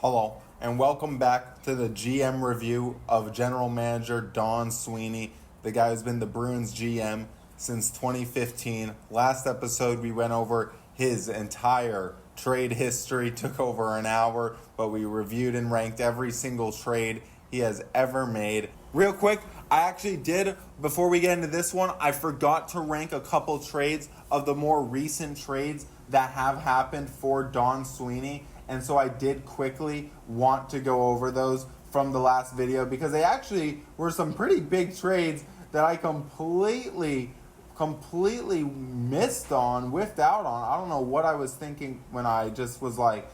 Hello, and welcome back to the GM review of General Manager Don Sweeney, the guy who's been the Bruins GM since 2015. Last episode, we went over his entire trade history, took over an hour, but we reviewed and ranked every single trade he has ever made. Real quick, I actually did, before we get into this one, I forgot to rank a couple trades of the more recent trades that have happened for Don Sweeney. And so I did quickly want to go over those from the last video because they actually were some pretty big trades that I completely missed on, whiffed out on. I don't know what I was thinking when I just was like,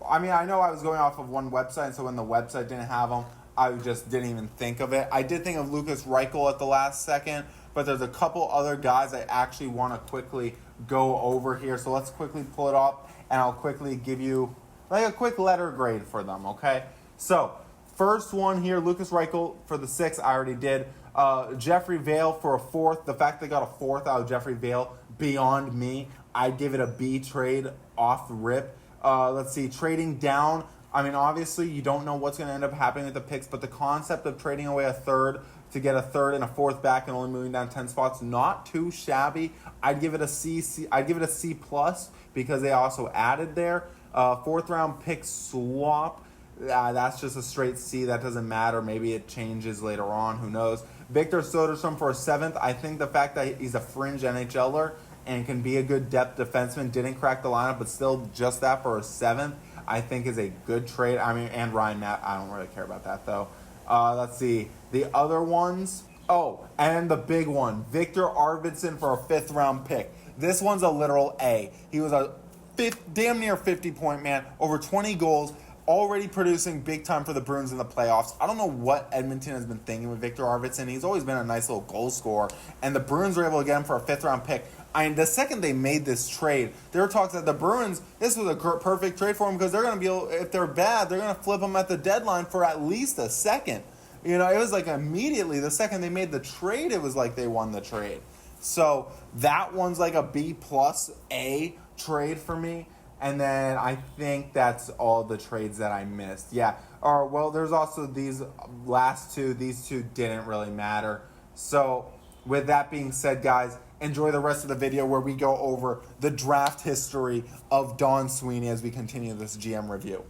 I know I was going off of one website, and so when the website didn't have them, I just didn't even think of it. I did think of Lucas Reichel at the last second, but there's a couple other guys I actually want to quickly go over here. So let's quickly pull it up, and I'll quickly give you like a quick letter grade for them, okay? So, first one here, Lucas Reichel for the 6, I already did. Jeffrey Vale for a 4th. The fact they got a 4th out of Jeffrey Vale, beyond me. I'd give it a B trade off the rip. Let's see, trading down. Obviously, you don't know what's going to end up happening with the picks, but the concept of trading away a 3rd to get a 3rd and a 4th back and only moving down 10 spots, not too shabby. I'd give it a C. I'd give it a C plus because they also added there. 4th round pick swap. That's just a straight C. That doesn't matter. Maybe it changes later on. Who knows? Victor Soderstrom for a 7th. I think the fact that he's a fringe NHLer and can be a good depth defenseman, didn't crack the lineup, but still just that for a 7th, I think is a good trade. And Ryan Matt, I don't really care about that though. Let's see. The other ones. Oh, and the big one. Victor Arvidsson for a 5th round pick. This one's a literal A. He was a damn near 50-point man, over 20 goals, already producing big time for the Bruins in the playoffs. I don't know what Edmonton has been thinking with Victor Arvidsson. He's always been a nice little goal scorer, and the Bruins were able to get him for a 5th round pick. The second they made this trade, there were talks that the Bruins, this was a perfect trade for them because they're going to be able, if they're bad, they're going to flip them at the deadline for at least a 2nd. It was like immediately, the second they made the trade, it was like they won the trade. So that one's like a B plus A trade for me. And then I think that's all the trades that I missed. Yeah. Well, there's also these last two. These two didn't really matter. So with that being said, guys, enjoy the rest of the video where we go over the draft history of Don Sweeney as we continue this GM review.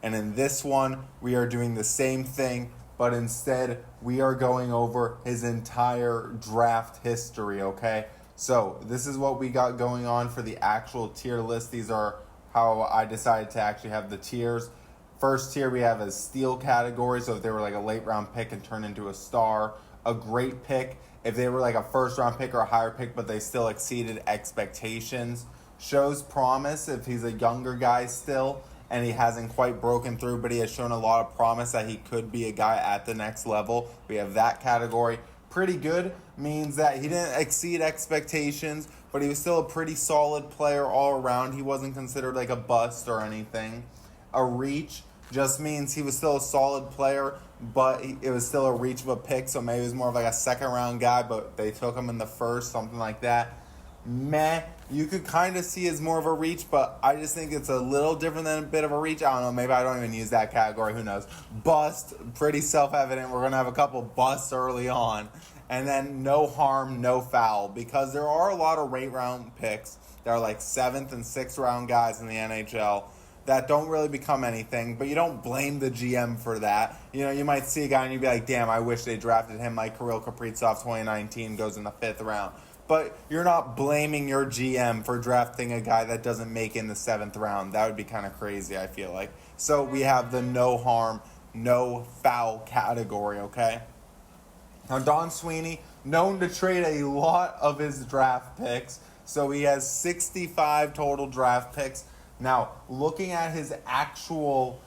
And in this one, we are doing the same thing, but instead we are going over his entire draft history, okay? So this is what we got going on for the actual tier list. These are how I decided to actually have the tiers. First tier we have a steal category, so if they were like a late round pick and turned into a star. A great pick if they were like a 1st round pick or a higher pick but they still exceeded expectations. Shows promise if he's a younger guy still and he hasn't quite broken through, but he has shown a lot of promise that he could be a guy at the next level. We have that category. Pretty good means that he didn't exceed expectations, but he was still a pretty solid player all around. He wasn't considered like a bust or anything. A reach just means he was still a solid player, but it was still a reach of a pick, so maybe he was more of like a 2nd round guy, but they took him in the 1st, something like that. Meh, you could kind of see as more of a reach, but I just think it's a little different than a bit of a reach. I don't know, maybe I don't even use that category, who knows. Bust, pretty self-evident. We're going to have a couple busts early on. And then no harm, no foul, because there are a lot of late round picks that are like 7th and 6th round guys in the NHL that don't really become anything, but you don't blame the GM for that. You might see a guy and you'd be like, damn, I wish they drafted him like Kirill Kaprizov 2019 goes in the 5th round. But you're not blaming your GM for drafting a guy that doesn't make in the 7th round. That would be kind of crazy, I feel like. So we have the no harm, no foul category, okay? Now, Don Sweeney, known to trade a lot of his draft picks. So he has 65 total draft picks. Now, looking at his actual,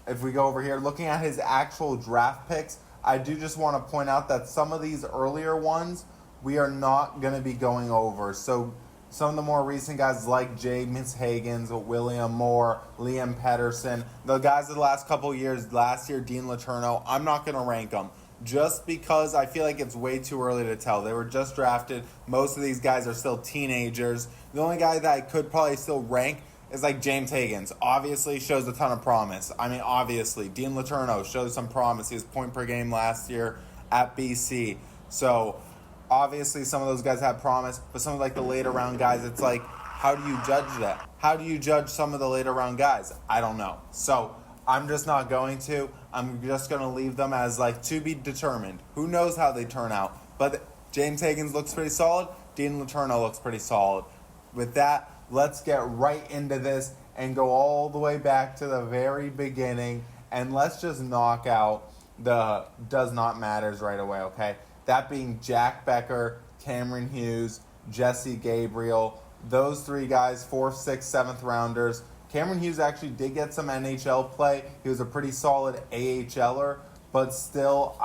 if we go over here, looking at his actual draft picks, I do just want to point out that some of these earlier ones we are not going to be going over. So some of the more recent guys like James Higgins, William Moore, Liam Pettersson, the guys of the last couple of years, last year, Dean Letourneau, I'm not going to rank them just because I feel like it's way too early to tell. They were just drafted. Most of these guys are still teenagers. The only guy that I could probably still rank is like James Higgins. Obviously shows a ton of promise. I mean, obviously. Dean Letourneau shows some promise. He was point per game last year at BC. So, obviously some of those guys have promise. But some of like the later round guys, it's like, how do you judge that? How do you judge some of the later round guys? I don't know. So, I'm just not going to. I'm just going to leave them as like to be determined. Who knows how they turn out? But James Higgins looks pretty solid. Dean Letourneau looks pretty solid. With that, let's get right into this and go all the way back to the very beginning. And let's just knock out the does not matters right away, okay? That being Jack Becker, Cameron Hughes, Jesse Gabriel. Those three guys, 4th, 6th, 7th rounders. Cameron Hughes actually did get some NHL play. He was a pretty solid AHLer, but still,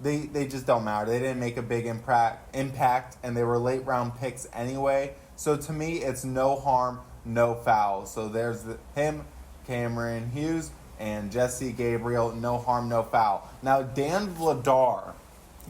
they just don't matter. They didn't make a big impact, and they were late round picks anyway. So to me, it's no harm, no foul. So there's him, Cameron Hughes, and Jesse Gabriel. No harm, no foul. Now Dan Vladar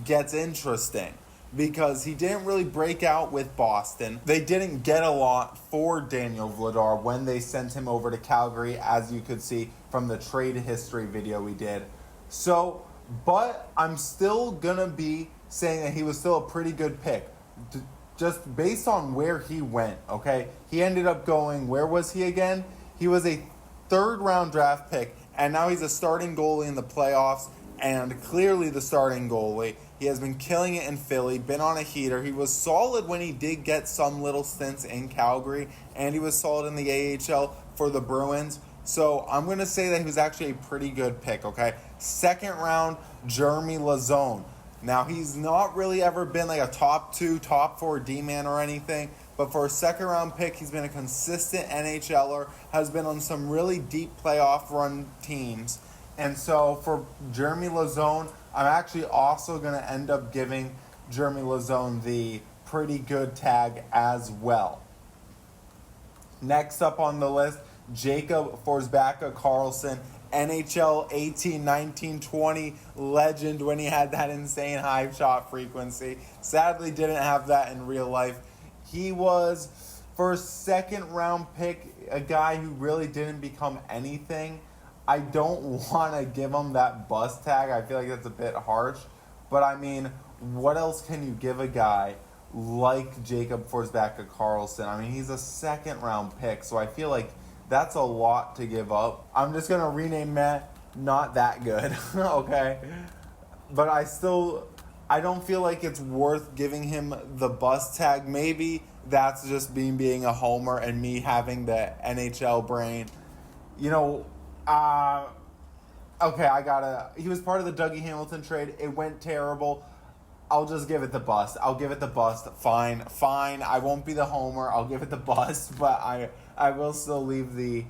gets interesting, because he didn't really break out with Boston. They didn't get a lot for Daniel Vladar when they sent him over to Calgary, as you could see from the trade history video we did. So, but I'm still going to be saying that he was still a pretty good pick. Just based on where he went, okay? He ended up going, where was he again? He was a 3rd round draft pick, and now he's a starting goalie in the playoffs, and clearly the starting goalie. He has been killing it in Philly, been on a heater. He was solid when he did get some little stints in Calgary, and he was solid in the AHL for the Bruins. So I'm going to say that he was actually a pretty good pick, okay? 2nd round, Jeremy Lazone. Now, he's not really ever been like a top 2, top 4 D-man or anything, but for a 2nd round pick, he's been a consistent NHLer, has been on some really deep playoff run teams. And so for Jeremy Lazone, I'm actually also going to end up giving Jeremy Lazone the pretty good tag as well. Next up on the list, Jacob Forsbacka-Karlsson, NHL 18, 19, 20 legend when he had that insane high shot frequency. Sadly, didn't have that in real life. He was, for a 2nd round pick, a guy who really didn't become anything. I don't want to give him that bust tag. I feel like that's a bit harsh. But, I mean, what else can you give a guy like Jacob Forsbacka-Karlsson? I mean, he's a 2nd round pick, so I feel like that's a lot to give up. I'm just going to rename Matt not that good, okay? But I don't feel like it's worth giving him the bust tag. Maybe that's just me being a homer and me having the NHL brain. You know, okay, he was part of the Dougie Hamilton trade. It went terrible. I'll just give it the bust. I'll give it the bust. Fine. I won't be the homer. I'll give it the bust, but I will still leave the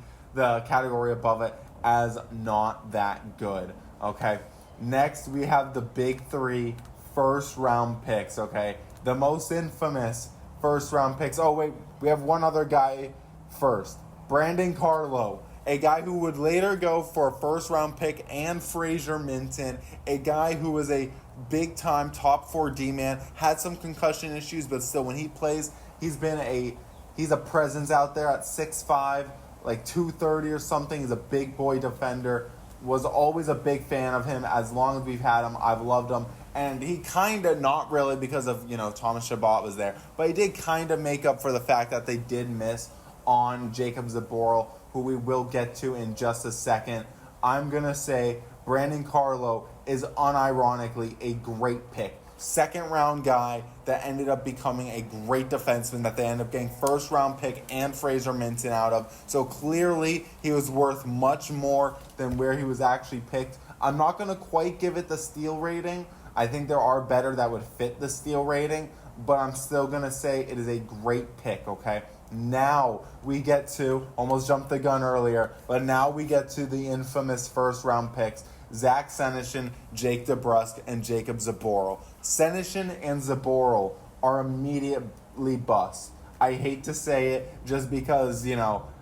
category above it as not that good. Okay. Next, we have the big 3 first-round picks, okay? The most infamous first-round picks. Oh, wait, we have one other guy first. Brandon Carlo. A guy who would later go for a first-round pick and Fraser Minton. A guy who was a big-time top 4 D-man. Had some concussion issues, but still, when he plays, he's a presence out there at 6'5", like 230 or something. He's a big boy defender. Was always a big fan of him. As long as we've had him, I've loved him. And he kind of, not really because of, Thomas Chabot was there, but he did kind of make up for the fact that they did miss on Jacob Zaboral, who we will get to in just a second. I'm going to say Brandon Carlo is unironically a great pick. 2nd round guy that ended up becoming a great defenseman that they ended up getting 1st round pick and Fraser Minton out of. So clearly he was worth much more than where he was actually picked. I'm not going to quite give it the steal rating. I think there are better that would fit the steal rating, but I'm still going to say it is a great pick, okay? Now we get to, almost jumped the gun earlier, but now we get to the infamous 1st round picks. Zach Senyshyn, Jake DeBrusk, and Jacob Zaboral. Senyshyn and Zaboral are immediately busts. I hate to say it just because,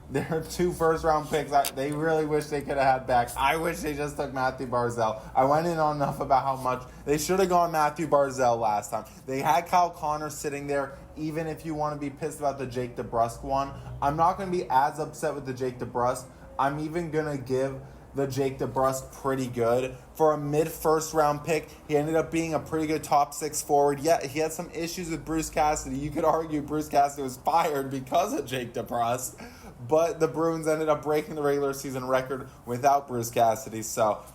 they're 2 first-round picks. They really wish they could have had back. I wish they just took Matthew Barzal. I went in on enough about how much they should have gone Matthew Barzal last time. They had Kyle Connor sitting there. even if you want to be pissed about the Jake DeBrusk one, I'm not going to be as upset with the Jake DeBrusk. I'm even going to give the Jake DeBrusk pretty good. For a mid-first round pick, he ended up being a pretty good top 6 forward. Yeah, he had some issues with Bruce Cassidy. You could argue Bruce Cassidy was fired because of Jake DeBrusk, but the Bruins ended up breaking the regular season record without Bruce Cassidy.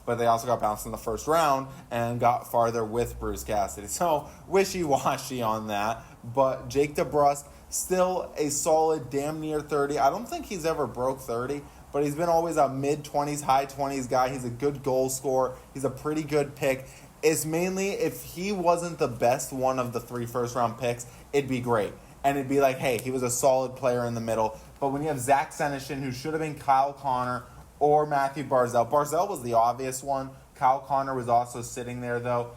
But they also got bounced in the first round and got farther with Bruce Cassidy. So wishy-washy on that. But Jake DeBrusk, still a solid damn near 30. I don't think he's ever broke 30. But he's been always a mid-20s, high-20s guy. He's a good goal scorer. He's a pretty good pick. It's mainly, if he wasn't the best one of the 3 first-round picks, it'd be great. And it'd be like, hey, he was a solid player in the middle. But when you have Zach Senyshyn, who should have been Kyle Connor or Matthew Barzal. Barzal was the obvious one. Kyle Connor was also sitting there, though.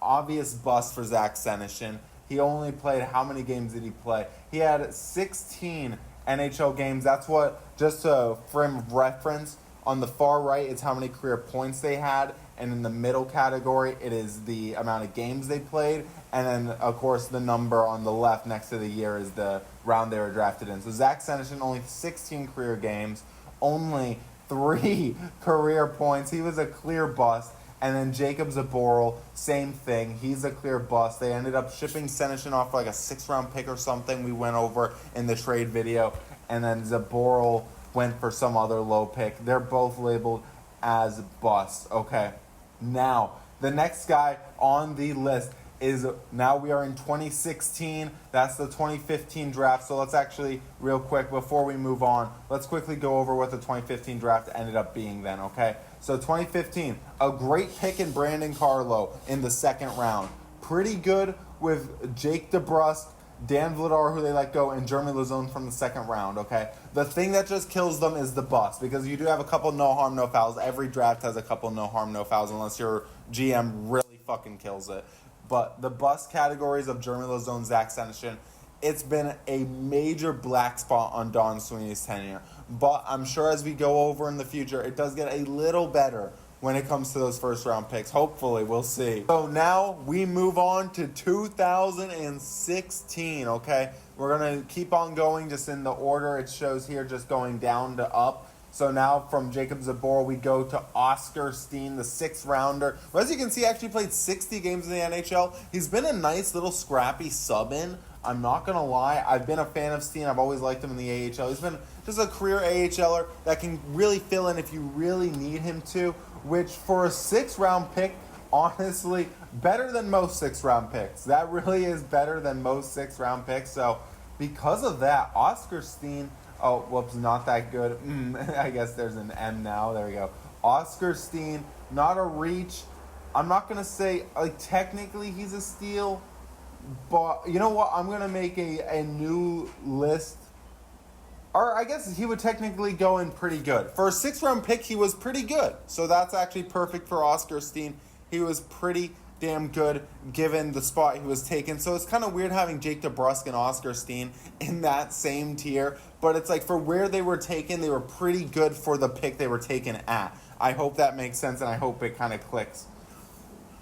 Obvious bust for Zach Senyshyn. He only played, how many games did he play? He had 16 NHL games. That's what, just to frame of reference, on the far right, it's how many career points they had, and in the middle category, it is the amount of games they played, and then, of course, the number on the left next to the year is the round they were drafted in. So Zach Senyshyn, only 16 career games, only 3 career points. He was a clear bust. And then Jacob Zaboral, same thing. He's a clear bust. They ended up shipping Senyshyn off for like a 6th-round pick or something we went over in the trade video. And then Zaboral went for some other low pick. They're both labeled as busts. Okay. Now, the next guy on the list is, now we are in 2016. That's the 2015 draft. So let's actually, real quick, before we move on, let's quickly go over what the 2015 draft ended up being then, okay? So 2015, a great pick in Brandon Carlo in the 2nd round. Pretty good with Jake DeBrusk, Dan Vladar, who they let go, and Jeremy Lauzon from the 2nd round, okay? The thing that just kills them is the bust, because you do have a couple no harm, no fouls. Every draft has a couple no harm, no fouls, unless your GM really fucking kills it. But the bust categories of Jeremy Lauzon, Zach Senyshyn, it's been a major black spot on Don Sweeney's tenure. But I'm sure as we go over in the future, it does get a little better when it comes to those first-round picks. Hopefully, we'll see. So now we move on to 2016, okay? We're going to keep on going just in the order it shows here, just going down to up. So now from Jacob Zaboral, we go to Oscar Steen, the 6th rounder. Well, as you can see, he actually played 60 games in the NHL. He's been a nice little scrappy sub-in. I'm not going to lie. I've been a fan of Steen. I've always liked him in the AHL. He's been just a career AHLer that can really fill in if you really need him to, which for a 6th-round pick, honestly, better than most 6th-round picks. That really is better than most 6th-round picks. So because of that, Oscar Steen... Oh, whoops, not that good. I guess there's an M now. There we go. Oscar Steen, not a reach. I'm not going to say, like, technically he's a steal, but you know what? I'm going to make a new list. Or I guess he would technically go in pretty good. For a 6th-round pick, he was pretty good. So that's actually perfect for Oscar Steen. He was pretty damn good given the spot he was taken. So it's kind of weird having Jake DeBrusk and Oscar Steen in that same tier. But it's like for where they were taken, they were pretty good for the pick they were taken at. I hope that makes sense, and I hope it kind of clicks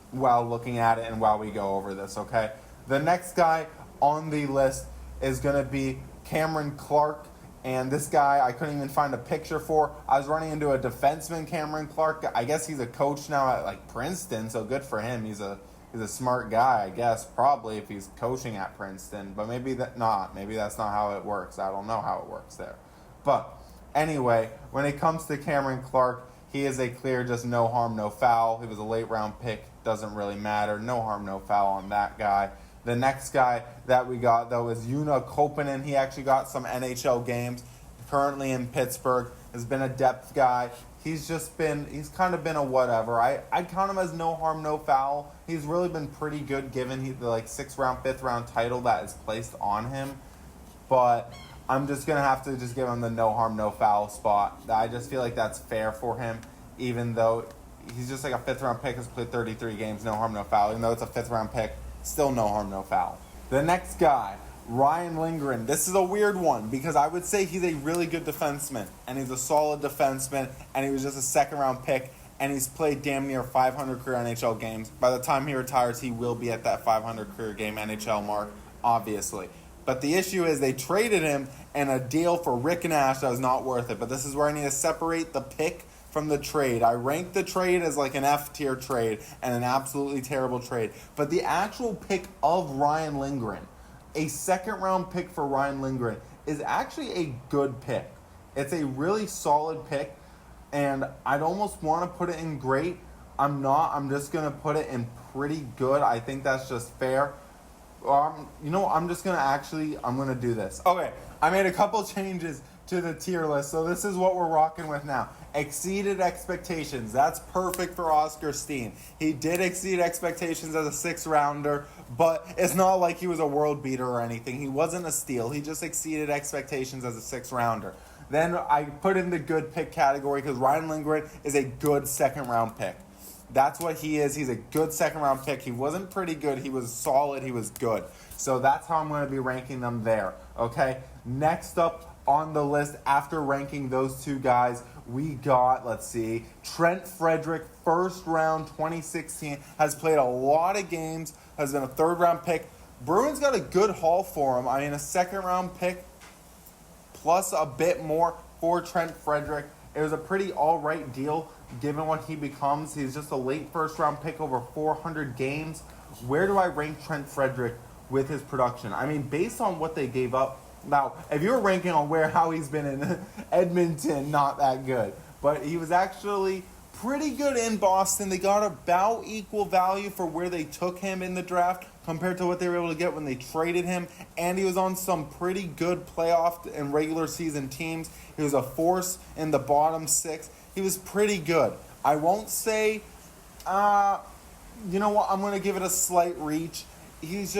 while looking at it and while we go over this, okay? The next guy on the list is going to be Cameron Clark. And this guy, I couldn't even find a picture for. I was running into a defenseman, Cameron Clark. I guess he's a coach now at like Princeton, so good for him. He's a smart guy, I guess, probably if he's coaching at Princeton. But maybe not. Maybe that's not how it works. I don't know how it works there. But anyway, when it comes to Cameron Clark, he is a clear just no harm, no foul. He was a late round pick. Doesn't really matter. No harm, no foul on that guy. The next guy that we got, though, is Juna Koppanen. He actually got some NHL games. Currently in Pittsburgh. Has been a depth guy. He's kind of been a whatever. I'd count him as no harm, no foul. He's really been pretty good given the 6th-round, 5th-round title that is placed on him. But I'm just going to have to just give him the no harm, no foul spot. I just feel like that's fair for him, even though he's just like a 5th-round pick, has played 33 games, no harm, no foul. Even though it's a 5th-round pick, still no harm, no foul. The next guy, Ryan Lindgren. This is a weird one because I would say he's a really good defenseman, and he's a solid defenseman, and he was just a 2nd-round pick, and he's played damn near 500 career NHL games. By the time he retires, he will be at that 500 career game NHL mark, obviously. But the issue is they traded him and a deal for Rick Nash that was not worth it. But this is where I need to separate the pick from the trade. I rank the trade as like an F tier trade and an absolutely terrible trade. But the actual pick of Ryan Lindgren, a second round pick for Ryan Lindgren, is actually a good pick. It's a really solid pick, and I'd almost want to put it in great. I'm not. I'm just going to put it in pretty good. I think that's just fair. I'm going to do this. Okay, I made a couple changes to the tier list, so this is what we're rocking with now. Exceeded expectations. That's perfect for Oscar Steen. He did exceed expectations as a 6th rounder, but it's not like he was a world beater or anything. He wasn't a steal. He just exceeded expectations as a 6th rounder. Then I put in the good pick category because Ryan Lindgren is a good 2nd round pick. That's what he is. He's a good 2nd round pick. He wasn't pretty good. He was solid. He was good. So that's how I'm going to be ranking them there. Okay. Next up on the list after ranking those two guys, we got, Trent Frederick, 1st round, 2016, has played a lot of games, has been a 3rd round pick. Bruins got a good haul for him. I mean, a 2nd round pick plus a bit more for Trent Frederick. It was a pretty all-right deal given what he becomes. He's just a late 1st round pick over 400 games. Where do I rank Trent Frederick with his production? I mean, based on what they gave up. Now, if you're ranking on how he's been in Edmonton, not that good. But he was actually pretty good in Boston. They got about equal value for where they took him in the draft compared to what they were able to get when they traded him. And he was on some pretty good playoff and regular season teams. He was a force in the bottom 6. He was pretty good. I won't say, you know what, I'm going to give it a slight reach. He's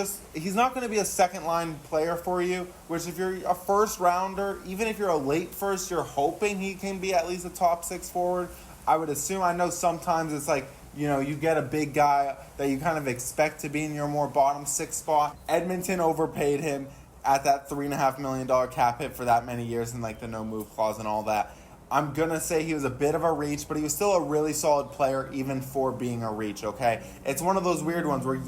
not going to be a 2nd line player for you, which if you're a 1st rounder, even if you're a late 1st, you're hoping he can be at least a top 6 forward. I would assume. I know sometimes it's like, you get a big guy that you kind of expect to be in your more bottom 6 spot. Edmonton overpaid him at that $3.5 million cap hit for that many years and the no move clause and all that. I'm going to say he was a bit of a reach, but he was still a really solid player even for being a reach, okay? It's one of those weird ones where,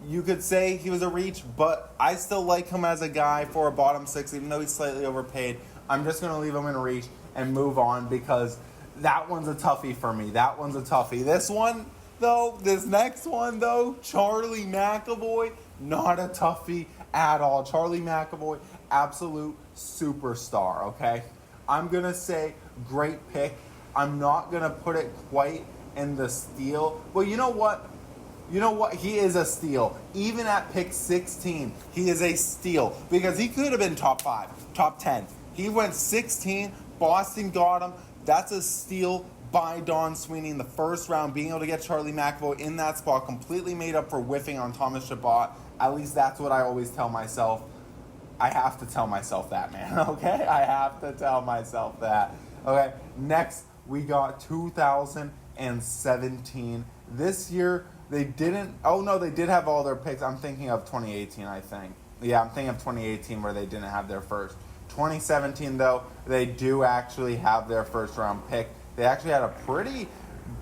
you could say he was a reach, but I still like him as a guy for a bottom 6, even though he's slightly overpaid. I'm just going to leave him in reach and move on because that one's a toughie for me. That one's a toughie. This next one, Charlie McAvoy, not a toughie at all. Charlie McAvoy, absolute superstar, okay? I'm going to say great pick. I'm not going to put it quite in the steal. Well, you know what? He is a steal. Even at pick 16, he is a steal because he could have been top 5, top 10. He went 16. Boston got him. That's a steal by Don Sweeney in the 1st round. Being able to get Charlie McAvoy in that spot completely made up for whiffing on Thomas Chabot. At least that's what I always tell myself. I have to tell myself that, man, okay? I have to tell myself that. Okay, next we got 2017. This year, they did have all their picks. I'm thinking of 2018, I think. Yeah, I'm thinking of 2018 where they didn't have their first. 2017, though, they do actually have their 1st round pick. They actually had a pretty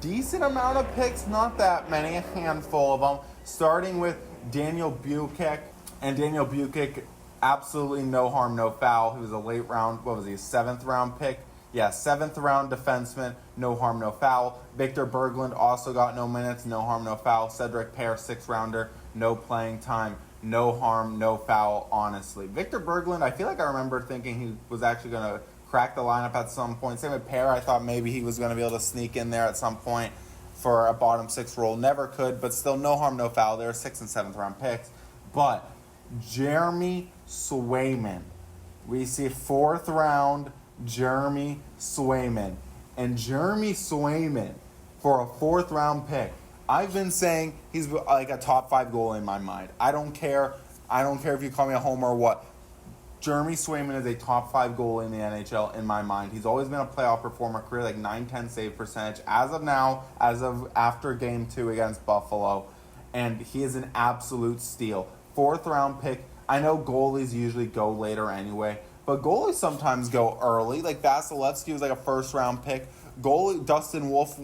decent amount of picks, not that many, a handful of them, starting with Daniel Bukic. And Daniel Bukic, absolutely no harm, no foul. He was a late round, 7th round pick? Yeah, 7th round defenseman, no harm, no foul. Victor Berglund also got no minutes, no harm, no foul. Cedric Pear, 6th rounder, no playing time, no harm, no foul, honestly. Victor Berglund, I feel like I remember thinking he was actually going to crack the lineup at some point. Same with Pear, I thought maybe he was going to be able to sneak in there at some point for a bottom 6 role. Never could, but still no harm, no foul. They're 6th and 7th round picks. But Jeremy Swayman, we see 4th round Jeremy Swayman. And Jeremy Swayman, for a 4th round pick, I've been saying he's like a top 5 goal in my mind. I don't care if you call me a homer or what. Jeremy Swayman is a top 5 goalie in the NHL in my mind. He's always been a playoff performer, career like .910 save percentage. As of now, as of after Game 2 against Buffalo, and he is an absolute steal. 4th round pick. I know goalies usually go later anyway, but goalies sometimes go early. Like Vasilevsky was like a 1st round pick. Goalie Dustin Wolf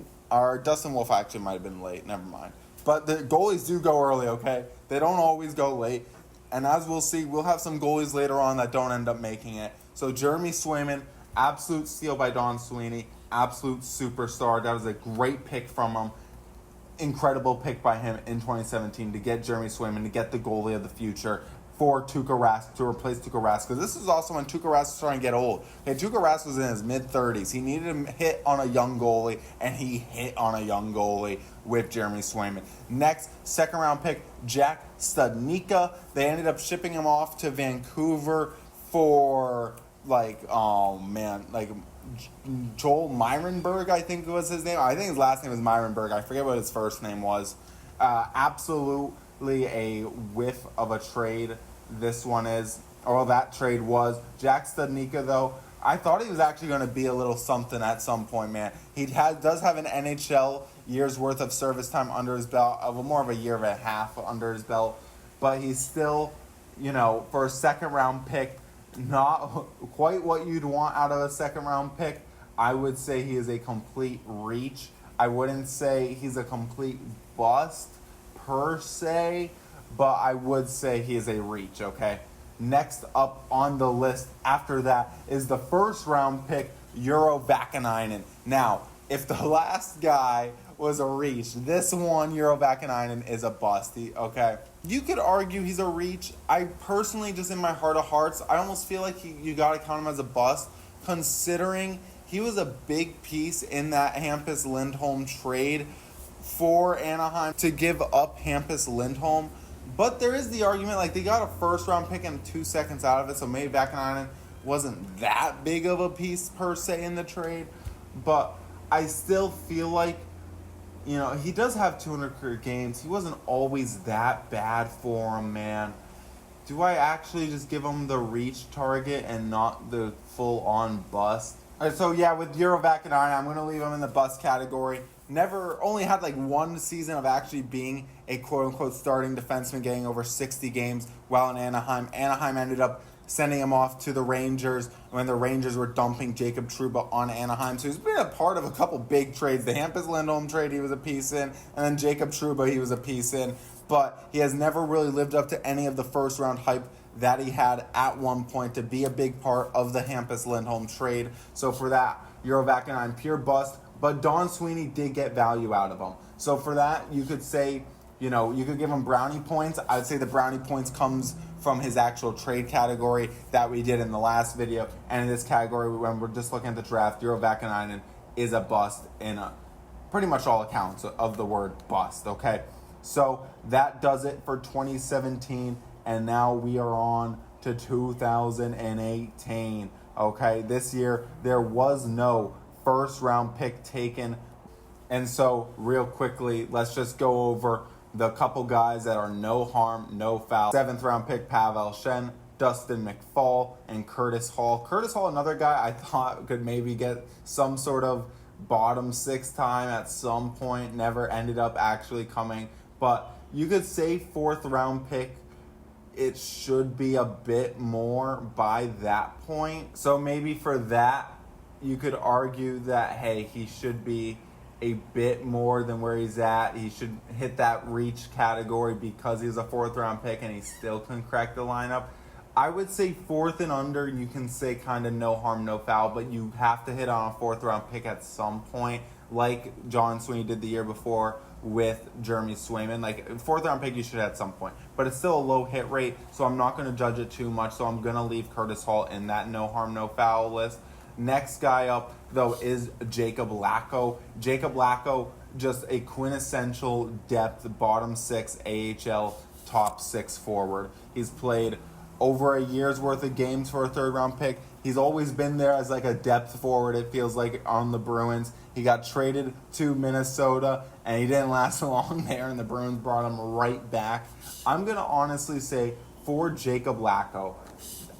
actually might have been late. Never mind. But the goalies do go early, okay? They don't always go late. And as we'll see, we'll have some goalies later on that don't end up making it. So Jeremy Swayman, absolute steal by Don Sweeney, absolute superstar. That was a great pick from him. Incredible pick by him in 2017 to get Jeremy Swayman, to get the goalie of the future for Tuukka Rask, to replace Tuukka Rask. Because this is also when Tuukka Rask was starting to get old. Okay, Tuukka Rask was in his mid-30s. He needed to hit on a young goalie, and he hit on a young goalie with Jeremy Swayman. Next, second-round pick, Jack Studnicka. They ended up shipping him off to Vancouver for, Joel Myrenberg, I think was his name. I think his last name was Myrenberg. I forget what his first name was. Absolutely a whiff of a trade this one is, or that trade was. Jack Studnicka, though, I thought he was actually going to be a little something at some point, man. He does have an NHL year's worth of service time under his belt, more of a year and a half under his belt, but he's still, for a second-round pick, not quite what you'd want out of a second-round pick. I would say he is a complete reach. I wouldn't say he's a complete bust per se, but I would say he is a reach, okay? Next up on the list after that is the first-round pick, Euro Vakanainen. Now, if the last guy was a reach, this one, Euro Vakanainen, is a bust, okay? You could argue he's a reach. I personally, just in my heart of hearts, I almost feel like you got to count him as a bust, considering he was a big piece in that Hampus Lindholm trade for Anaheim to give up Hampus Lindholm. But there is the argument, they got a first-round pick and 2 seconds out of it, so maybe Vakanainen wasn't that big of a piece per se in the trade. But I still feel like, he does have 200 career games. He wasn't always that bad for him, man. Do I actually just give him the reach target and not the full-on bust? All right, so yeah, with Euro Vakanainen, I'm going to leave him in the bust category. Only had one season of actually being a quote-unquote starting defenseman, getting over 60 games while in Anaheim. Anaheim ended up sending him off to the Rangers when the Rangers were dumping Jacob Trouba on Anaheim. So he's been a part of a couple big trades. The Hampus Lindholm trade he was a piece in, and then Jacob Trouba he was a piece in. But he has never really lived up to any of the first-round hype that he had at one point to be a big part of the Hampus Lindholm trade. So for that, Euro Vakanainen, pure bust. But Don Sweeney did get value out of him. So for that, you could say, you could give him brownie points. I would say the brownie points comes from his actual trade category that we did in the last video. And in this category, when we're just looking at the draft, Euro Vakanainen is a bust in pretty much all accounts of the word bust, okay? So that does it for 2017. And now we are on to 2018, okay? This year, there was no first-round pick taken. And so, real quickly, let's just go over the couple guys that are no harm, no foul. 7th-round pick, Pavel Shen, Dustin McFall, and Curtis Hall. Curtis Hall, another guy I thought could maybe get some sort of bottom 6 time at some point. Never ended up actually coming. But you could say 4th-round pick. It should be a bit more by that point. So maybe for that, you could argue that, hey, he should be a bit more than where he's at. He should hit that reach category because he's a 4th-round pick and he still can crack the lineup. I would say 4th and under, you can say kind of no harm, no foul, but you have to hit on a 4th-round pick at some point, like John Sweeney did the year before with Jeremy Swayman. 4th-round pick you should at some point. But it's still a low hit rate, so I'm not going to judge it too much, so I'm going to leave Curtis Hall in that no harm, no foul list. Next guy up, though, is Jacob Lacko. Jacob Lacko, just a quintessential depth, bottom 6 AHL, top 6 forward. He's played over a year's worth of games for a 3rd-round pick. He's always been there as a depth forward, it feels like, on the Bruins. He got traded to Minnesota, and he didn't last long there, and the Bruins brought him right back. I'm going to honestly say, for Jacob Lacko,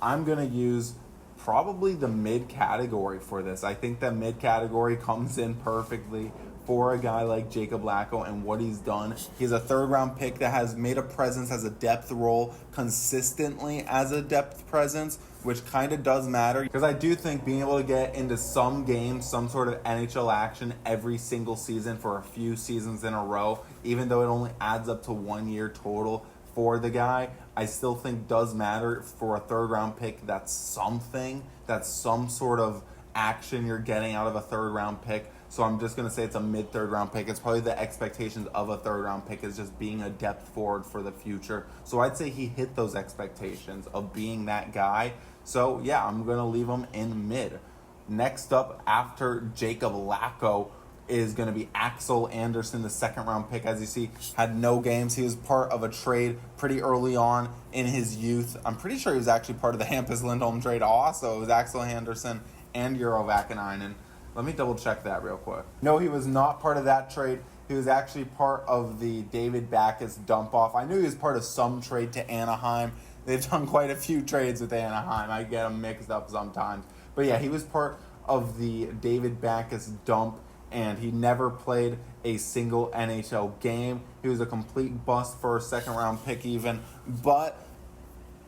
I'm going to use probably the mid category for this. I think that mid category comes in perfectly for a guy like Jacob Lacko and what he's done. He's a 3rd-round pick that has made a presence as a depth role consistently as a depth presence, which kind of does matter because I do think being able to get into some games, some sort of NHL action every single season for a few seasons in a row, even though it only adds up to 1 year total, for the guy, I still think does matter for a third round pick. That's something. That's some sort of action you're getting out of a third round pick. So I'm just going to say it's a mid third round pick. It's probably the expectations of a third round pick is just being a depth forward for the future. So I'd say he hit those expectations of being that guy. So yeah, I'm going to leave him in mid. Next up after Jacob Lacko is going to be Axel Anderson, the second round pick. As you see, had no games. He was part of a trade pretty early on in his youth. I'm pretty sure he was actually part of the Hampus Lindholm trade also. It was Axel Anderson and Euro Vakanainen. Let me double check that real quick. No, he was not part of that trade. He was actually part of the David Backes dump off. I knew he was part of some trade to Anaheim. They've done quite a few trades with Anaheim. I get them mixed up sometimes. But yeah, he was part of the David Backes dump, and he never played a single NHL game. He was a complete bust for a second round pick even. But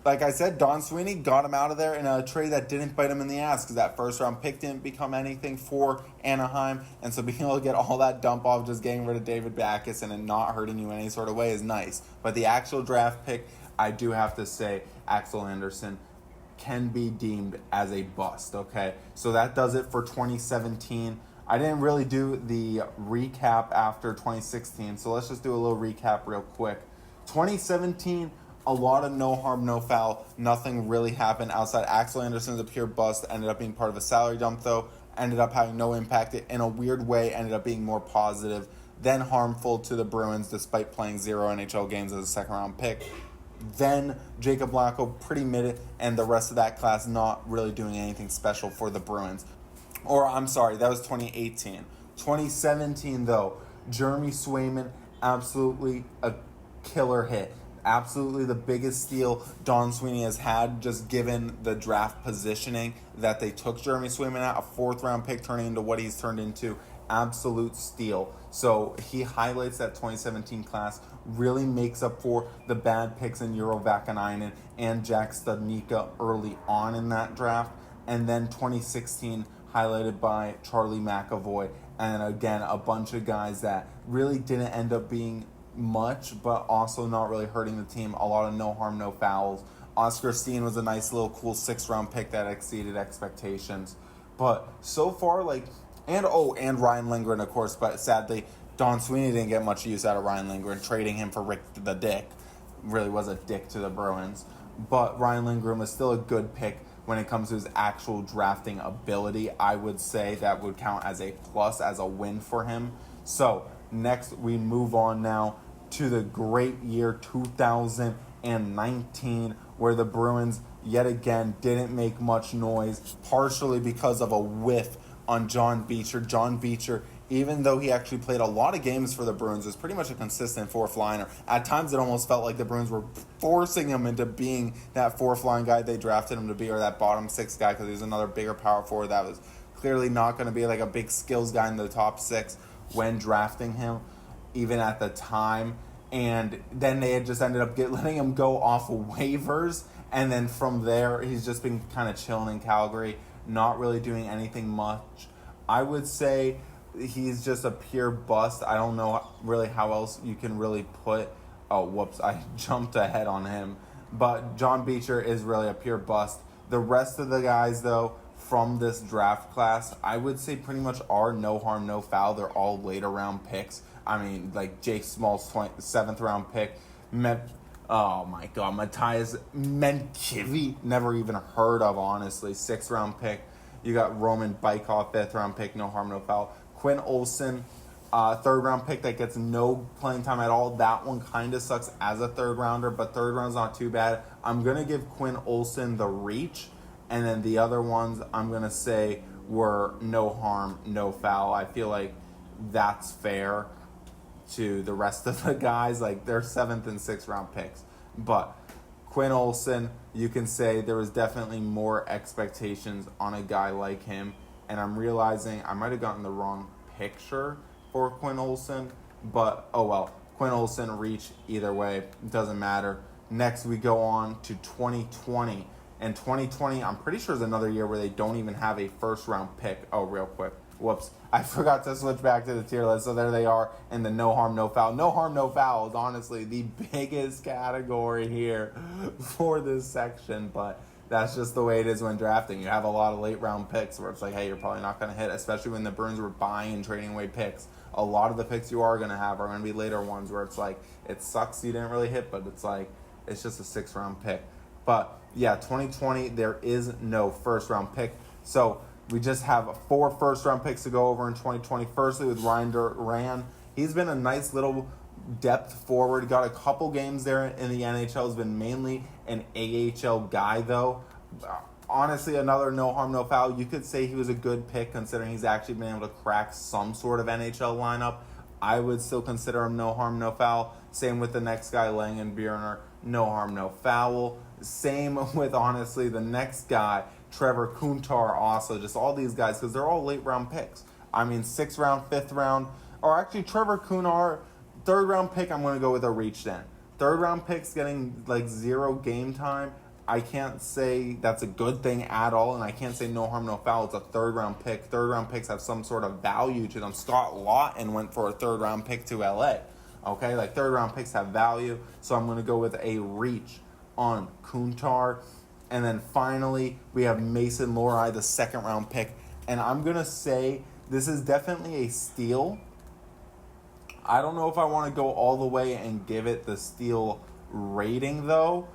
like I said, Don Sweeney got him out of there in a trade that didn't bite him in the ass because that first round pick didn't become anything for Anaheim. And so being able to get all that dump off, just getting rid of David Backes and it not hurting you in any sort of way is nice. But the actual draft pick, I do have to say, Axel Anderson can be deemed as a bust, okay? So that does it for 2017. I didn't really do the recap after 2016, so let's just do a little recap real quick. 2017, a lot of no harm, no foul. Nothing really happened outside. Axel Anderson's a pure bust. Ended up being part of a salary dump, though. Ended up having no impact. In a weird way, ended up being more positive than harmful to the Bruins, despite playing 0 NHL games as a second-round pick. Then Jacob Lacko, pretty mid, and the rest of that class not really doing anything special for the Bruins. Or, I'm sorry, that was 2018. 2017, though, Jeremy Swayman, absolutely a killer hit. Absolutely the biggest steal Don Sweeney has had, just given the draft positioning that they took Jeremy Swayman at, a fourth-round pick turning into what he's turned into. Absolute steal. So he highlights that 2017 class, really makes up for the bad picks in Euro Vakanainen and Jack Studnicka early on in that draft. And then 2016 highlighted by Charlie McAvoy. And again, a bunch of guys that really didn't end up being much, but also not really hurting the team. A lot of no harm, no fouls. Oscar Steen was a nice little cool 6th-round pick that exceeded expectations. But so far, and Ryan Lindgren, of course, but sadly, Don Sweeney didn't get much use out of Ryan Lindgren. Trading him for Rick the Dick really was a dick to the Bruins. But Ryan Lindgren was still a good pick when it comes to his actual drafting ability. I would say that would count as a plus, as a win for him. So next, we move on now to the great year 2019, where the Bruins yet again didn't make much noise, partially because of a whiff on John Beecher. John Beecher, even though he actually played a lot of games for the Bruins, was pretty much a consistent fourth liner. At times, it almost felt like the Bruins were forcing him into being that fourth line guy they drafted him to be, or that bottom 6 guy, because he was another bigger power forward that was clearly not going to be like a big skills guy in the top 6 when drafting him, even at the time. And then they had just ended up letting him go off of waivers. And then from there, he's just been kind of chilling in Calgary, not really doing anything much. I would say he's just a pure bust. I don't know really how else you can really put... Oh, whoops, I jumped ahead on him. But John Beecher is really a pure bust. The rest of the guys, though, from this draft class, I would say pretty much are no harm, no foul. They're all later round picks. I mean, like Jake Small's 7th round pick. Matthias Menkivi, never even heard of, honestly. 6th round pick. You got Roman Bykov, 5th round pick, no harm, no foul. Quinn Olsen, 3rd round pick that gets no playing time at all. That one kind of sucks as a 3rd rounder, but 3rd round's not too bad. I'm going to give Quinn Olsen the reach. And then the other ones I'm going to say were no harm, no foul. I feel like that's fair to the rest of the guys. Like, they're 7th and 6th round picks. But Quinn Olsen, you can say there was definitely more expectations on a guy like him. And I'm realizing I might have gotten the wrong picture for Quinn Olsen. But, oh well. Quinn Olsen, reach either way. It doesn't matter. Next, we go on to 2020. And 2020, I'm pretty sure is another year where they don't even have a 1st round pick. Oh, real quick. Whoops. I forgot to switch back to the tier list. So there they are in the no harm, no foul. No harm, no foul is honestly the biggest category here for this section. But that's just the way it is when drafting. You have a lot of late round picks where it's like, hey, you're probably not going to hit, especially when the Bruins were buying and trading away picks. A lot of the picks you are going to have are going to be later ones where it's like, it sucks you didn't really hit, but it's like, it's just a 6th-round pick. But yeah, 2020, there is no first-round pick. So we just have 4 first-round picks to go over in 2020. Firstly, with Ryan Duran. He's been a nice little depth forward. Got a couple games there in the NHL. Has been mainly an AHL guy, though. Honestly, another no harm, no foul. You could say he was a good pick considering he's actually been able to crack some sort of NHL lineup. I would still consider him no harm, no foul. Same with the next guy, Langenbjerner. No harm, no foul. Same with, honestly, the next guy, Trevor Kuntar, also. Just all these guys, because they're all late-round picks. I mean, 6th round, 5th round. Or actually, Trevor Kuntar, 3rd-round pick, I'm going to go with a reach then. 3rd-round picks getting, like, 0 game time. I can't say that's a good thing at all, and I can't say no harm, no foul. It's a 3rd-round pick. 3rd-round picks have some sort of value to them. Scott Lawton went for a 3rd-round pick to LA. Okay, like 3rd-round picks have value, so I'm going to go with a reach on Kuntar. And then finally, we have Mason Lohrei, the 2nd-round pick. And I'm going to say this is definitely a steal. I don't know if I want to go all the way and give it the steal rating, though.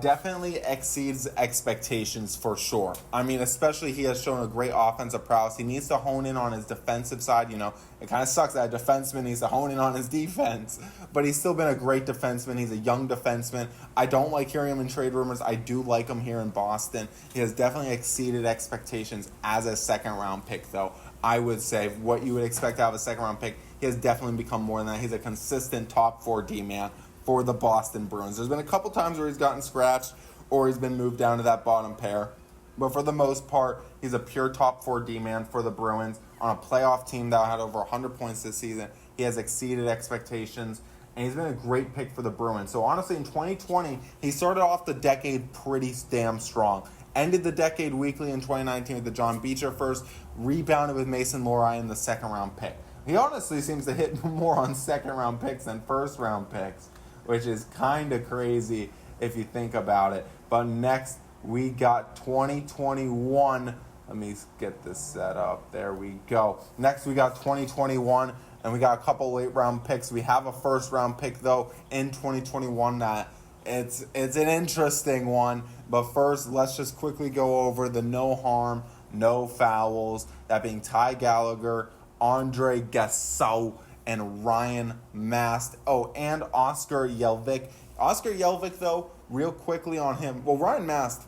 Definitely exceeds expectations for sure. I mean, especially he has shown a great offensive prowess. He needs to hone in on his defensive side. You know, it kind of sucks that a defenseman needs to hone in on his defense. But he's still been a great defenseman. He's a young defenseman. I don't like hearing him in trade rumors. I do like him here in Boston. He has definitely exceeded expectations as a 2nd-round pick, though. I would say what you would expect out of a 2nd-round pick, he has definitely become more than that. He's a consistent top 4 D-man for the Boston Bruins. There's been a couple times where he's gotten scratched or he's been moved down to that bottom pair. But for the most part, he's a pure top 4 D-man for the Bruins on a playoff team that had over 100 points this season. He has exceeded expectations, and he's been a great pick for the Bruins. So honestly, in 2020, he started off the decade pretty damn strong. Ended the decade weakly in 2019 with the John Beecher first, rebounded with Mason Lohrei in the 2nd-round pick. He honestly seems to hit more on 2nd-round picks than 1st-round picks, which is kind of crazy if you think about it. But next, we got 2021. Let me get this set up. There we go. Next, we got 2021, and we got a couple late-round picks. We have a 1st-round pick, though, in 2021 that it's an interesting one. But first, let's just quickly go over the no harm, no fouls, that being Ty Gallagher, Andre Gassau, and Ryan Mast. Oh, and Oscar Jelvik. Oscar Jelvik, though, real quickly on him. Well, Ryan Mast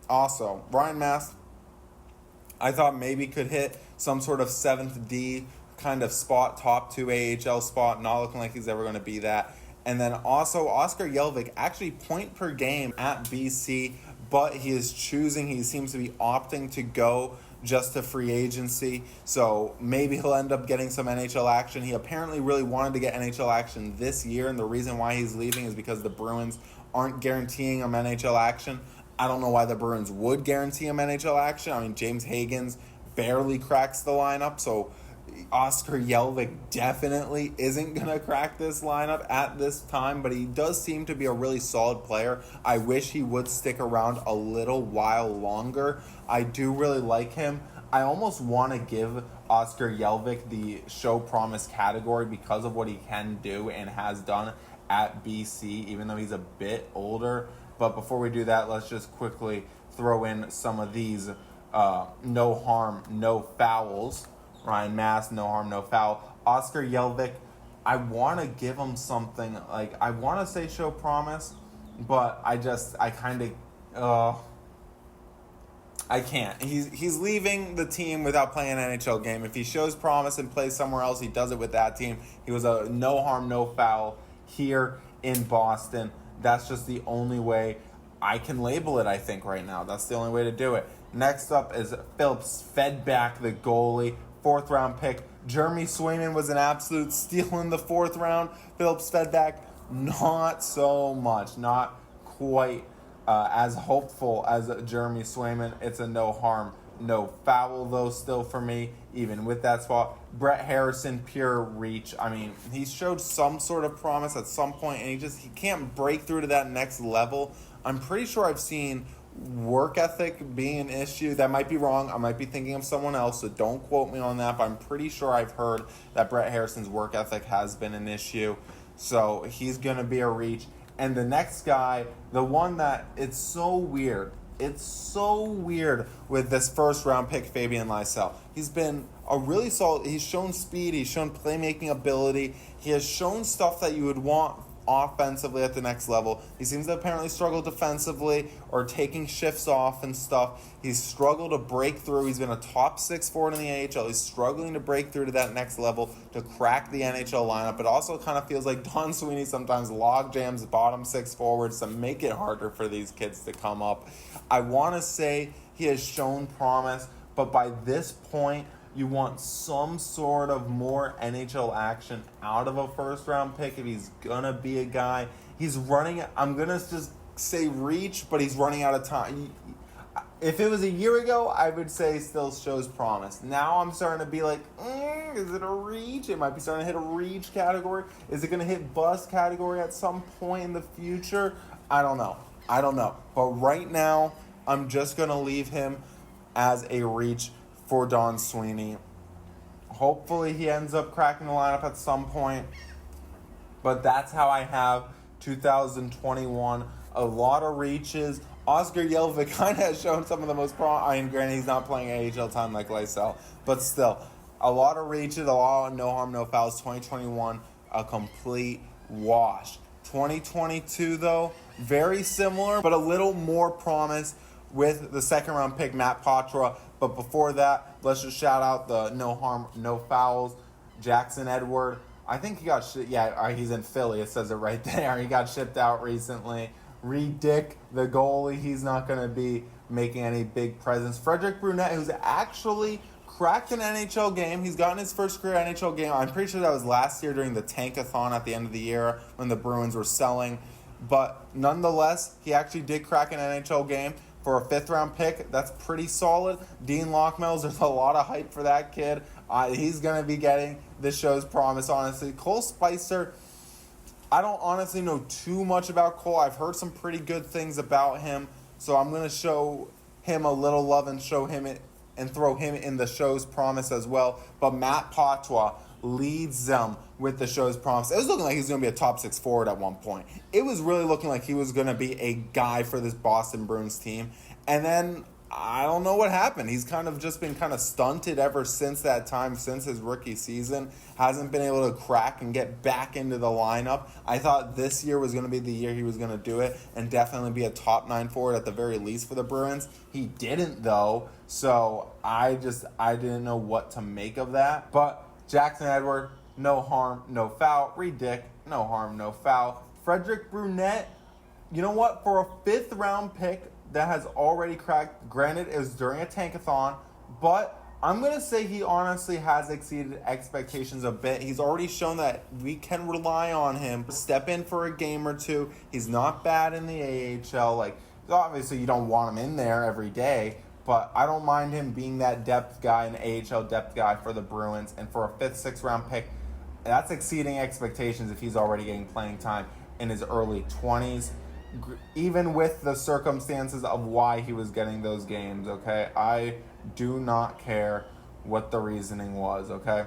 also. Ryan Mast, I thought maybe could hit some sort of 7th D kind of spot, top 2 AHL spot. Not looking like he's ever going to be that. And then also Oscar Jelvik, actually point per game at BC, but he seems to be opting to go just to free agency, so maybe he'll end up getting some NHL action. He apparently really wanted to get NHL action this year, and the reason why he's leaving is because the Bruins aren't guaranteeing him NHL action. I don't know why the Bruins would guarantee him NHL action. I mean, James Hagens barely cracks the lineup, so Oscar Jelvik definitely isn't going to crack this lineup at this time, but he does seem to be a really solid player. I wish he would stick around a little while longer. I do really like him. I almost want to give Oscar Jelvik the show promise category because of what he can do and has done at BC, even though he's a bit older. But before we do that, let's just quickly throw in some of these no harm, no fouls. Ryan Mast, no harm, no foul. Oscar Jelvik, I want to give him something, like, I want to say show promise, but I can't. He's leaving the team without playing an NHL game. If he shows promise and plays somewhere else, he does it with that team. He was a no harm, no foul here in Boston. That's just the only way I can label it, I think, right now. That's the only way to do it. Next up is Philip Svedback, the goalie. 4th-round pick. Jeremy Swayman was an absolute steal in the 4th round. Philip Svedback, not so much. Not quite as hopeful as Jeremy Swayman. It's a no harm, no foul, though, still for me, even with that spot. Brett Harrison, pure reach. I mean, he showed some sort of promise at some point, and he can't break through to that next level. I'm pretty sure I've seen work ethic being an issue. That might be wrong. I might be thinking of someone else, so don't quote me on that, but I'm pretty sure I've heard that Brett Harrison's work ethic has been an issue. So he's going to be a reach. And the next guy, the one that it's so weird. It's so weird with this first round pick, Fabian Lysell. He's been a really solid, he's shown speed, he's shown playmaking ability, he has shown stuff that you would want offensively at the next level. He seems to apparently struggle defensively or taking shifts off and stuff. He's struggled to break through. He's been a top 6 forward in the AHL. He's struggling to break through to that next level to crack the NHL lineup. It also kind of feels like Don Sweeney sometimes log jams bottom 6 forwards to make it harder for these kids to come up. I want to say he has shown promise, but by this point, you want some sort of more NHL action out of a first-round pick if he's going to be a guy. He's running, I'm going to just say reach, but he's running out of time. If it was a year ago, I would say still shows promise. Now I'm starting to be like, is it a reach? It might be starting to hit a reach category. Is it going to hit bust category at some point in the future? I don't know. But right now, I'm just going to leave him as a reach for Don Sweeney. Hopefully he ends up cracking the lineup at some point. But that's how I have 2021. A lot of reaches. Oscar Yelvik kind of has shown some of the most I mean, granted, he's not playing AHL time like Lysell. But still, a lot of reaches, a lot of no harm, no fouls. 2021, a complete wash. 2022, though, very similar, but a little more promise with the second-round pick, Matt Patra. But before that, let's just shout out the no harm, no fouls, Jackson Edward. I think he got he's in Philly. It says it right there. He got shipped out recently. Reed Dick, the goalie, he's not going to be making any big presence. Frederick Brunette, who's actually cracked an NHL game. He's gotten his first career NHL game. I'm pretty sure that was last year during the Tankathon at the end of the year when the Bruins were selling. But nonetheless, he actually did crack an NHL game. For a 5th-round pick, that's pretty solid. Dean Lockmells, there's a lot of hype for that kid. He's going to be getting this show's promise, honestly. Cole Spicer, I don't honestly know too much about Cole. I've heard some pretty good things about him, so I'm going to show him a little love and show him it and throw him in the show's promise as well. But Matt Patois leads them with the show's promise. It was looking like he was going to be a top 6 forward at one point. It was really looking like he was going to be a guy for this Boston Bruins team. And then I don't know what happened. He's kind of just been kind of stunted ever since that time, since his rookie season. Hasn't been able to crack and get back into the lineup. I thought this year was going to be the year he was going to do it and definitely be a top 9 forward at the very least for the Bruins. He didn't, though. So I didn't know what to make of that. But Jackson Edward, no harm, no foul. Reed Dick, no harm, no foul. Frederick Brunette, you know what? For a 5th-round pick that has already cracked, granted, it was during a tankathon, but I'm going to say he honestly has exceeded expectations a bit. He's already shown that we can rely on him. Step in for a game or two. He's not bad in the AHL. Like, obviously, you don't want him in there every day, but I don't mind him being that depth guy, an AHL depth guy for the Bruins. And for a 5th, 6th-round pick, that's exceeding expectations if he's already getting playing time in his early 20s. Even with the circumstances of why he was getting those games, okay? I do not care what the reasoning was, okay?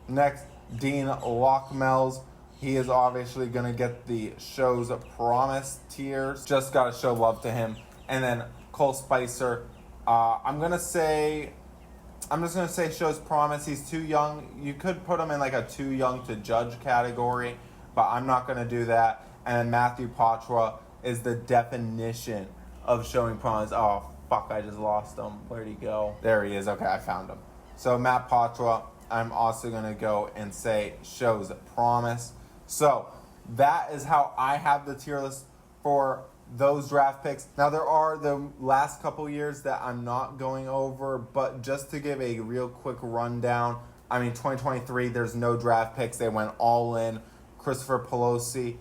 Next, Dean Lockmells. He is obviously going to get the show's promise tiers. Just got to show love to him. And then Cole Spicer. I'm just going to say show's promise. He's too young. You could put him in like a too young to judge category, but I'm not going to do that. And then Matthew Patra is the definition of showing promise. Oh, fuck, I just lost him. Where'd he go? There he is. Okay, I found him. So Matt Patra, I'm also going to go and say shows promise. So that is how I have the tier list for those draft picks. Now, there are the last couple years that I'm not going over, but just to give a real quick rundown, 2023, there's no draft picks. They went all in. Christopher Pelosi,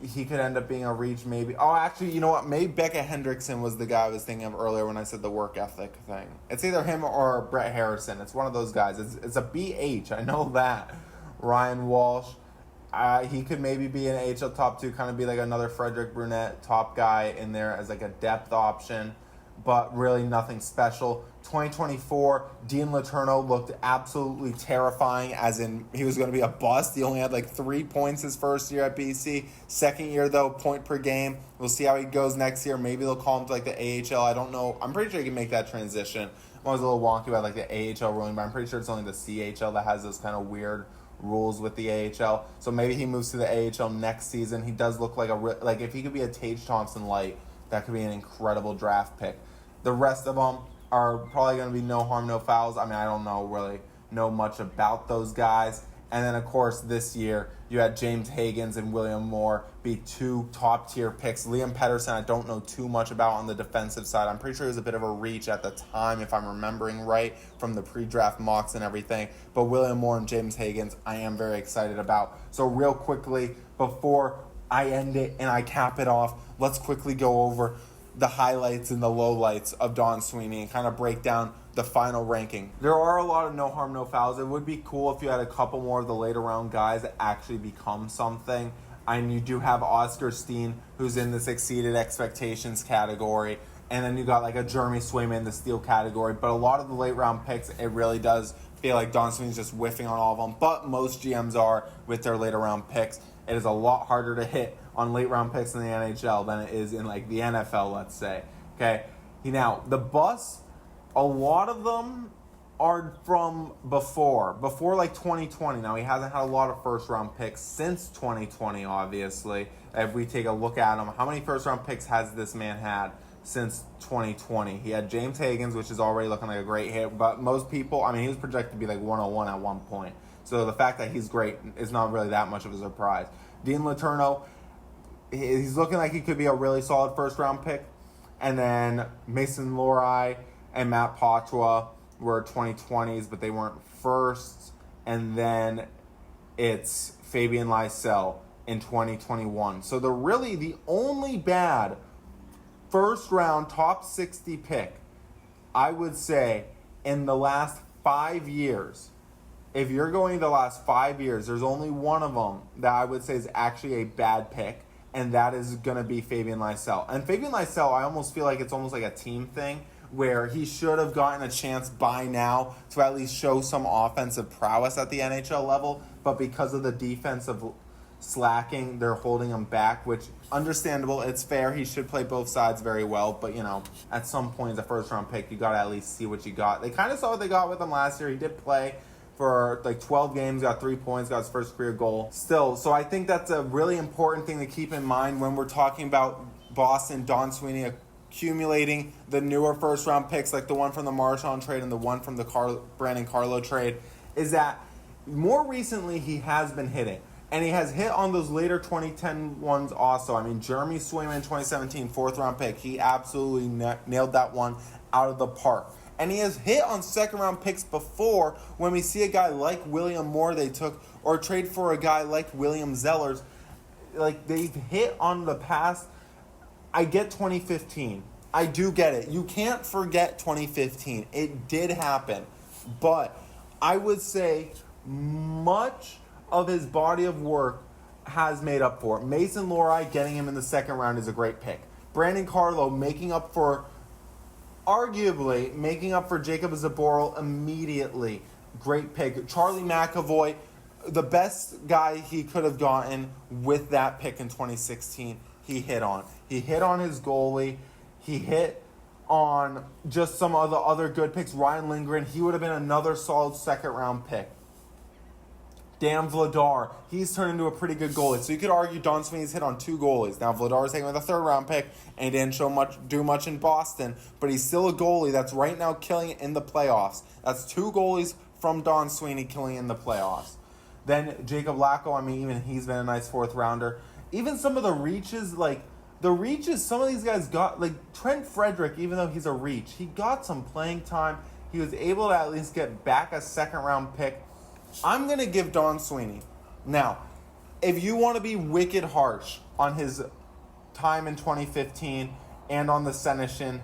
he could end up being a reach maybe. Oh, actually, you know what? Maybe Becca Hendrickson was the guy I was thinking of earlier when I said the work ethic thing. It's either him or Brett Harrison. It's one of those guys. It's a BH. I know that. Ryan Walsh. He could maybe be an AHL top 2, kind of be like another Frederick Brunette top guy in there as like a depth option, but really nothing special. 2024, Dean Letourneau looked absolutely terrifying, as in he was going to be a bust. He only had like 3 points his first year at BC. Second year, though, point per game. We'll see how he goes next year. Maybe they'll call him to like the AHL. I don't know. I'm pretty sure he can make that transition. I'm always a little wonky about like the AHL ruling, but I'm pretty sure it's only the CHL that has those kind of weird rules with the AHL. So maybe he moves to the AHL next season. He does look like if he could be a Tage Thompson light, that could be an incredible draft pick. The rest of them are probably going to be no harm, no fouls. I mean, I don't know much about those guys. And then, of course, this year, you had James Higgins and William Moore be 2 top-tier picks. Liam Pettersson, I don't know too much about on the defensive side. I'm pretty sure he was a bit of a reach at the time, if I'm remembering right, from the pre-draft mocks and everything. But William Moore and James Higgins, I am very excited about. So real quickly, before I end it and I cap it off, let's quickly go over the highlights and the lowlights of Don Sweeney and kind of break down the final ranking. There are a lot of no harm, no fouls. It would be cool if you had a couple more of the later round guys that actually become something. And you do have Oscar Steen, who's in this exceeded expectations category. And then you got like a Jeremy Swayman in the steal category. But a lot of the late round picks, it really does feel like Don Sweeney's just whiffing on all of them. But most GMs are with their later round picks. It is a lot harder to hit on late round picks in the NHL than it is in like the NFL, let's say. Okay. Now, the busts, a lot of them are from before like 2020. Now, he hasn't had a lot of first round picks since 2020, obviously. If we take a look at him, how many first round picks has this man had since 2020? He had James Higgins, which is already looking like a great hit, but most people, I mean, he was projected to be like 101 at one point. So the fact that he's great is not really that much of a surprise. Dean Letourneau, he's looking like he could be a really solid first round pick. And then Mason Lohrei and Matt Patois were 2020s, but they weren't firsts. And then it's Fabian Lysell in 2021. So the only bad first round top 60 pick, I would say, in the last 5 years. If you're going the last 5 years, there's only one of them that I would say is actually a bad pick, and that is going to be Fabian Lysell. And Fabian Lysell, I almost feel like it's almost like a team thing, where he should have gotten a chance by now to at least show some offensive prowess at the NHL level, but because of the defensive slacking, they're holding him back, which, understandable, it's fair, he should play both sides very well, but, you know, at some point as a first-round pick, you got to at least see what you got. They kind of saw what they got with him last year. He did play for like 12 games, got 3 points, got his first career goal. Still, so I think that's a really important thing to keep in mind when we're talking about Boston, Don Sweeney accumulating the newer first-round picks, like the one from the Marchand trade and the one from the Brandon Carlo trade, is that more recently he has been hitting. And he has hit on those later 2010 ones also. I mean, Jeremy Swayman, 2017, fourth-round pick. He absolutely nailed that one out of the park. And he has hit on second-round picks before when we see a guy like William Moore they took, or trade for a guy like William Zellers. Like, they've hit on the past. I get 2015. I do get it. You can't forget 2015. It did happen. But I would say much of his body of work has made up for it. Mason Lohrei, getting him in the second round is a great pick. Brandon Carlo arguably making up for Jacob Zaboral immediately. Great pick. Charlie McAvoy, the best guy he could have gotten with that pick in 2016, he hit on. He hit on his goalie. He hit on just some of the other good picks. Ryan Lindgren, he would have been another solid second-round pick. Dan Vladar, he's turned into a pretty good goalie. So you could argue Don Sweeney's hit on 2 goalies. Now Vladar's taken with a third-round pick and he didn't do much in Boston, but he's still a goalie that's right now killing it in the playoffs. That's 2 goalies from Don Sweeney killing in the playoffs. Then Jacob Lacko, I mean, even he's been a nice fourth-rounder. Even some of the reaches, some of these guys got, like Trent Frederick, even though he's a reach, he got some playing time. He was able to at least get back a second-round pick. I'm going to give Don Sweeney. Now, if you want to be wicked harsh on his time in 2015 and on the Senyshyn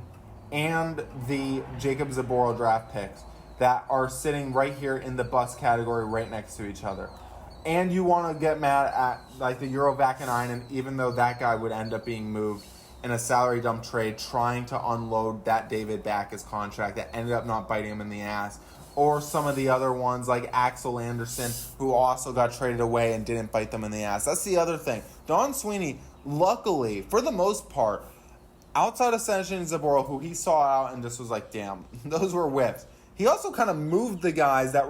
and the Jacob Zboril draft picks that are sitting right here in the bust category right next to each other, and you want to get mad at like the Euro Vakanainen, even though that guy would end up being moved in a salary dump trade trying to unload that David Backes contract that ended up not biting him in the ass, or some of the other ones like Axel Anderson, who also got traded away and didn't bite them in the ass. That's the other thing. Don Sweeney, luckily, for the most part, outside of Senyshyn and Zboril, who he saw out and just was like, damn, those were whiffs. He also kind of moved the guys that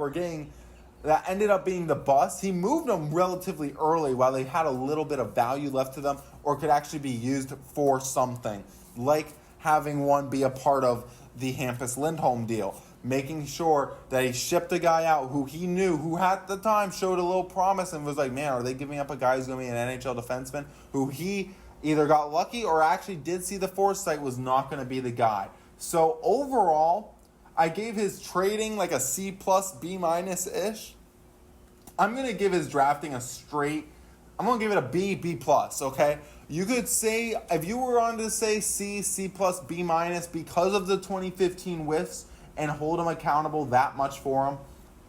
ended up being the bust. He moved them relatively early while they had a little bit of value left to them or could actually be used for something, like having one be a part of the Hampus Lindholm deal, making sure that he shipped a guy out who he knew, who at the time showed a little promise and was like, man, are they giving up a guy who's going to be an NHL defenseman, who he either got lucky or actually did see the foresight was not going to be the guy. So overall, I gave his trading like a C+, B- ish. I'm going to give his drafting I'm going to give it a B, B+, okay? You could say, if you were on to say C+, B- because of the 2015 whiffs and hold him accountable that much for him,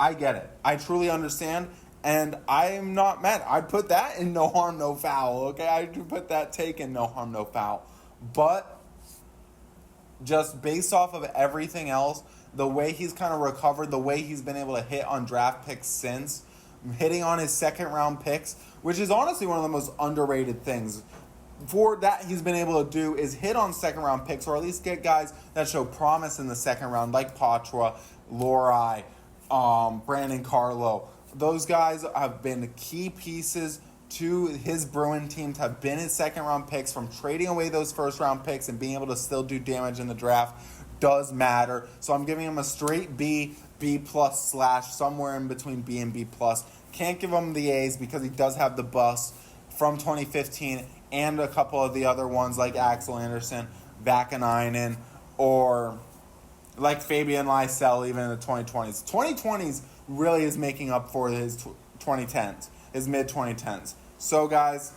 I get it. I truly understand, and I'm not mad. I'd put that in no harm, no foul, okay? I'd put that take in no harm, no foul. But just based off of everything else, the way he's kind of recovered, the way he's been able to hit on draft picks since, hitting on his second-round picks, which is honestly one of the most underrated things for that he's been able to do, is hit on second-round picks, or at least get guys that show promise in the second round, like Patra, Lohrei, Brandon Carlo. Those guys have been key pieces to his Bruin teams, have been his second-round picks. From trading away those first-round picks and being able to still do damage in the draft does matter. So I'm giving him a straight B, B+, / somewhere in between B and B+. Can't give him the A's because he does have the bust from 2015 and a couple of the other ones like Axel Anderson, Vakanainen, or like Fabian Lysell even in the 2020s. 2020s really is making up for his 2010s, his mid-2010s. So, guys,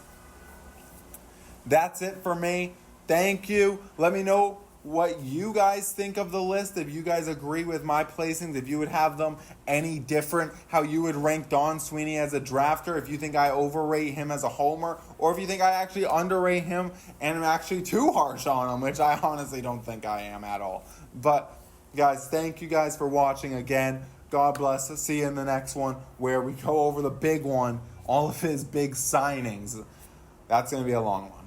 that's it for me. Thank you. Let me know what you guys think of the list, if you guys agree with my placings, if you would have them any different, how you would rank Don Sweeney as a drafter, if you think I overrate him as a homer, or if you think I actually underrate him and am actually too harsh on him, which I honestly don't think I am at all. But, guys, thank you guys for watching again. God bless. See you in the next one where we go over the big one, all of his big signings. That's going to be a long one.